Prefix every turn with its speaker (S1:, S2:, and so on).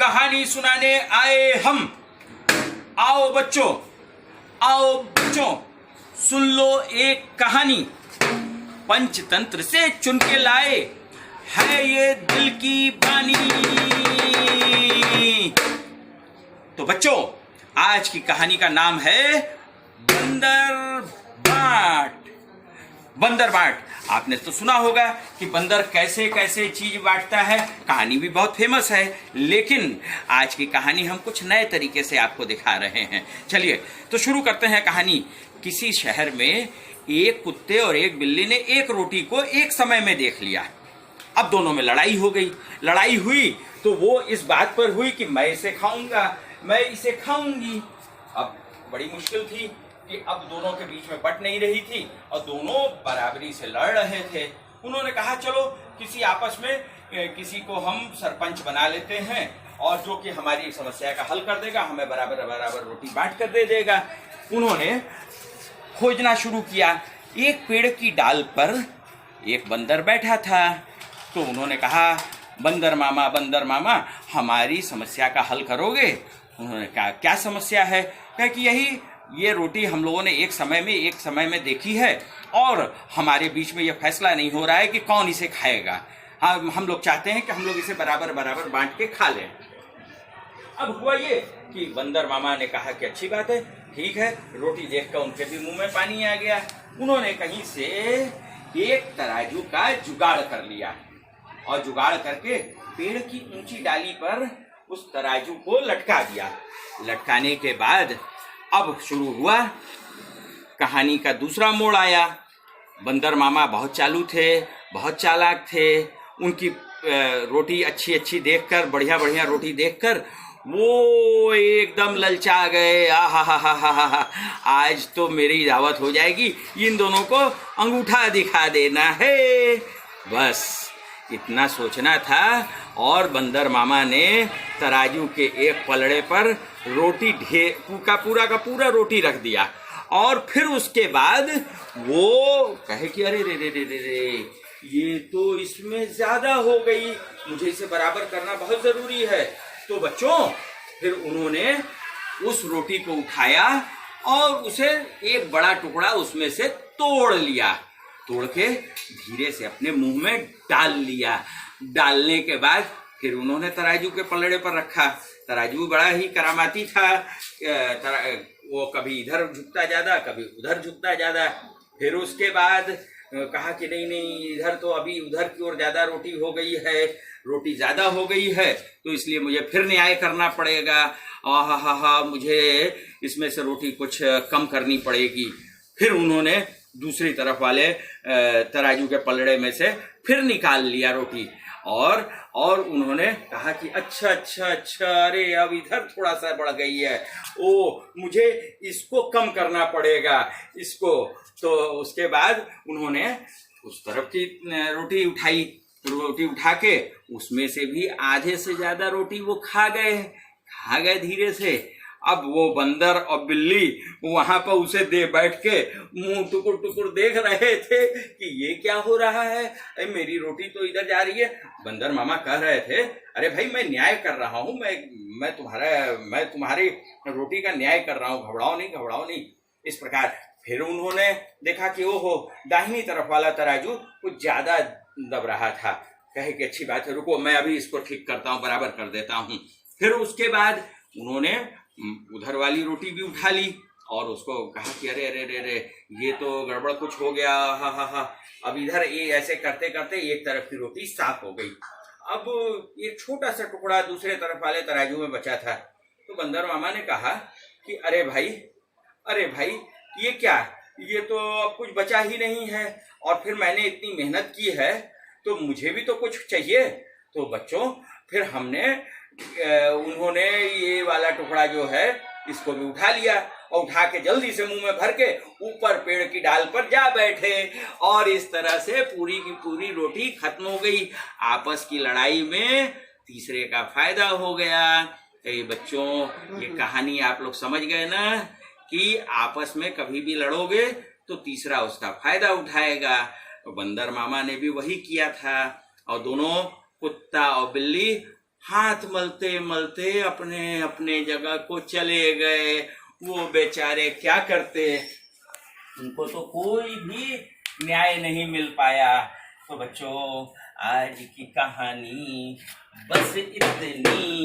S1: कहानी सुनाने आए हम। आओ बच्चों, आओ बच्चों, सुन लो एक कहानी। पंचतंत्र से चुन के लाए है ये दिल की बानी। तो बच्चों, आज की कहानी का नाम है बंदर बाट। बंदर बाट, आपने तो सुना होगा कि बंदर कैसे कैसे चीज बांटता है। कहानी भी बहुत फेमस है, लेकिन आज की कहानी हम कुछ नए तरीके से आपको दिखा रहे हैं। चलिए तो शुरू करते हैं कहानी। किसी शहर में एक कुत्ते और एक बिल्ली ने एक रोटी को एक समय में देख लिया। अब दोनों में लड़ाई हो गई। लड़ाई हुई तो वो इस बात पर हुई कि मैं इसे खाऊंगा, मैं इसे खाऊंगी। अब बड़ी मुश्किल थी कि अब दोनों के बीच में बट नहीं रही थी और दोनों बराबरी से लड़ रहे थे। उन्होंने कहा चलो किसी आपस में किसी को हम सरपंच बना लेते हैं और जो कि हमारी समस्या का हल कर देगा, हमें बराबर बराबर रोटी बांट कर दे देगा। उन्होंने खोजना शुरू किया। एक पेड़ की डाल पर एक बंदर बैठा था। तो उन्होंने कहा, बंदर मामा, हमारी समस्या का हल करोगे? उन्होंने कहा, क्या समस्या है? कहा कि यही ये रोटी हम लोगों ने एक समय में देखी है और हमारे बीच में ये फैसला नहीं हो रहा है कि कौन इसे खाएगा। हम लोग चाहते हैं कि हम लोग इसे बराबर बराबर बांट के खा लें। अब हुआ ये कि बंदर मामा ने कहा कि अच्छी बात है, ठीक है। रोटी देखकर उनके भी मुंह में पानी आ गया। उन्होंने कहीं से एक तराजू का जुगाड़ कर लिया और जुगाड़ करके पेड़ की ऊंची डाली पर उस तराजू को लटका दिया। लटकाने के बाद अब शुरू हुआ, कहानी का दूसरा मोड़ आया। बंदर मामा बहुत चालू थे, बहुत चालाक थे। उनकी रोटी अच्छी देखकर, बढ़िया रोटी देखकर वो एकदम ललचा गए। आहा, आज तो मेरी दावत हो जाएगी, इन दोनों को अंगूठा दिखा देना है। बस इतना सोचना था और बंदर मामा ने तराजू के एक पलड़े पर रोटी पूरा का पूरा रोटी रख दिया और फिर उसके बाद वो कहे कि अरे रे, ये तो इसमें ज्यादा हो गई, मुझे इसे बराबर करना बहुत जरूरी है। तो बच्चों, फिर उन्होंने उस रोटी को उठाया और उसे एक बड़ा टुकड़ा उसमें से तोड़ लिया। तोड़ के धीरे से अपने मुंह में डाल लिया। डालने के बाद फिर उन्होंने तराजू के पलड़े पर रखा। तराजू बड़ा ही करामाती था, वो कभी इधर झुकता ज्यादा, कभी उधर झुकता ज्यादा। फिर उसके बाद कहा कि नहीं, इधर तो अभी उधर की ओर ज्यादा रोटी हो गई है, रोटी ज्यादा हो गई है, तो इसलिए मुझे फिर न्याय करना पड़ेगा। मुझे इसमें से रोटी कुछ कम करनी पड़ेगी। फिर उन्होंने दूसरी तरफ वाले तराजू के पलड़े में से फिर निकाल लिया रोटी और उन्होंने कहा कि अच्छा, अरे अब इधर थोड़ा सा बढ़ गई है, मुझे इसको कम करना पड़ेगा इसको। तो उसके बाद उन्होंने उस तरफ की रोटी उठाई। रोटी उठा के उसमें से भी आधे से ज्यादा रोटी वो खा गए धीरे से। अब वो बंदर और बिल्ली वहां पर उसे दे बैठ के मुंह टुकुर देख रहे थे कि ये क्या हो रहा है, मेरी रोटी तो इधर जा रही है। बंदर मामा कह रहे थे, अरे भाई मैं न्याय कर रहा हूँ, मैं तुम्हारी रोटी का न्याय कर रहा हूँ, घबराओ नहीं। इस प्रकार फिर उन्होंने देखा कि ओहो, दाहिनी तरफ वाला तराजू कुछ ज्यादा दब रहा था। कहे कि अच्छी बात है, रुको मैं अभी इसको ठीक करता हूँ, बराबर कर देता हूँ। फिर उसके बाद उन्होंने उधर वाली रोटी भी उठा ली और उसको कहा कि अरे ये तो गड़बड़ कुछ हो गया। अब इधर ये ऐसे करते करते एक तरफ की रोटी साफ हो गई। अब एक छोटा सा टुकड़ा दूसरे तरफ वाले तराजू में बचा था। तो बंदर मामा ने कहा कि अरे भाई ये क्या, ये तो अब कुछ बचा ही नहीं है और फिर मैंने इतनी मेहनत की है तो मुझे भी तो कुछ चाहिए। तो बच्चों, फिर उन्होंने ये वाला टुकड़ा जो है इसको भी उठा लिया और उठा के जल्दी से मुंह में भर के ऊपर पेड़ की डाल पर जा बैठे और इस तरह से पूरी की पूरी रोटी खत्म हो गई। आपस की लड़ाई में तीसरे का फायदा हो गया। तो ये बच्चों, ये कहानी आप लोग समझ गए ना कि आपस में कभी भी लड़ोगे तो तीसरा उसका फायदा उठाएगा। तो बंदर मामा ने भी वही किया था और दोनों कुत्ता और बिल्ली हाथ मलते मलते अपने अपने जगह को चले गए। वो बेचारे क्या करते, उनको तो कोई भी न्याय नहीं मिल पाया। तो बच्चों, आज की कहानी बस इतनी